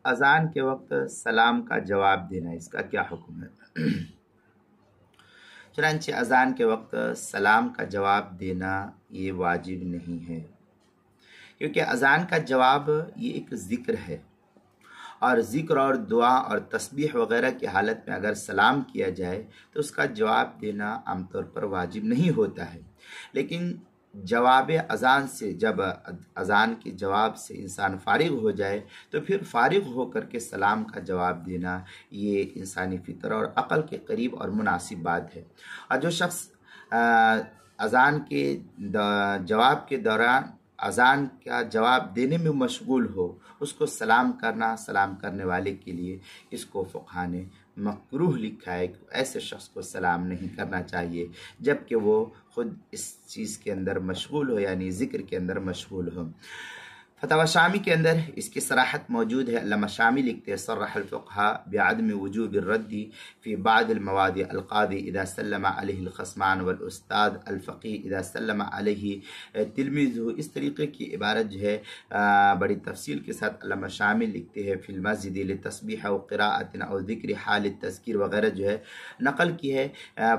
اذان کے وقت سلام کا جواب دینا، اس کا کیا حکم ہے؟ چنانچہ اذان کے وقت سلام کا جواب دینا یہ واجب نہیں ہے، کیونکہ اذان کا جواب یہ ایک ذکر ہے، اور ذکر اور دعا اور تسبیح وغیرہ کی حالت میں اگر سلام کیا جائے تو اس کا جواب دینا عام طور پر واجب نہیں ہوتا ہے۔ لیکن جواب اذان سے، جب اذان کے جواب سے انسان فارغ ہو جائے تو پھر فارغ ہو کر کے سلام کا جواب دینا یہ انسانی فطر اور عقل کے قریب اور مناسب بات ہے۔ اور جو شخص اذان کے جواب کے دوران اذان کا جواب دینے میں مشغول ہو، اس کو سلام کرنا، سلام کرنے والے کے لیے اس کو فقہا نے مکروہ لکھا ہے کہ ایسے شخص کو سلام نہیں کرنا چاہیے جبکہ وہ خود اس چیز کے اندر مشغول ہو، یعنی ذکر کے اندر مشغول ہو۔ فتاوی شامی کے اندر اس کی صراحت موجود ہے۔ علامہ شامی لکھتے ہیں صرح الفقہاء بعدم وجوب الرد فی بعض المواضع القاضی اذا سلم علیہ الخصمان والاستاذ الفقی اذا سلم علیہ تلمیذہ۔ اس طریقے کی عبارت جو ہے بڑی تفصیل کے ساتھ علامہ شامی لکھتے ہیں فی المسجد لتسبیح و قراءت او ذکر حال التذکیر وغیرہ جو ہے نقل کی ہے۔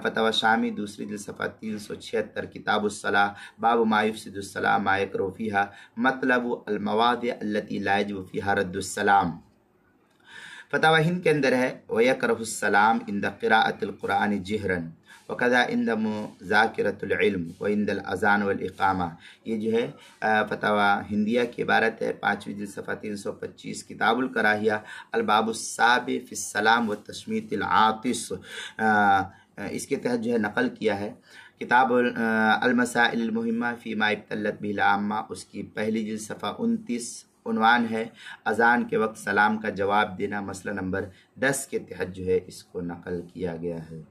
فتاوی شامی دوسری جلد صفحہ 376 کتاب الصلاۃ باب ما یفسد الصلاۃ ما یکرہ فیہا مطلب المواضع التي لا يجب فيها رد السلام۔ فتاوی ہند کے اندر ہے وَيَكْرَهُ السَّلَامُ عِنْدَ قِرَاءَةِ الْقُرْآنِ جِهْرًا وَكَذَا عِنْدَ مُذَاكِرَةِ الْعِلْمِ وَعِنْدَ الْأَذَانِ وَالْإِقَامَةِ۔ یہ جو ہے فتاوی ہندیہ کی عبارت ہے، 5ویں جلد صفحہ 325 کتاب الکراہیہ الباب السابع فی السلام والتشمیت العاطس، اس کے تحت جو ہے نقل کیا ہے۔ کتاب المسائل المہمہ فیما ابتلت بہ العامہ، اس کی پہلی جلد صفحہ 29، عنوان ہے اذان کے وقت سلام کا جواب دینا، مسئلہ نمبر 10 کے تحت جو ہے اس کو نقل کیا گیا ہے۔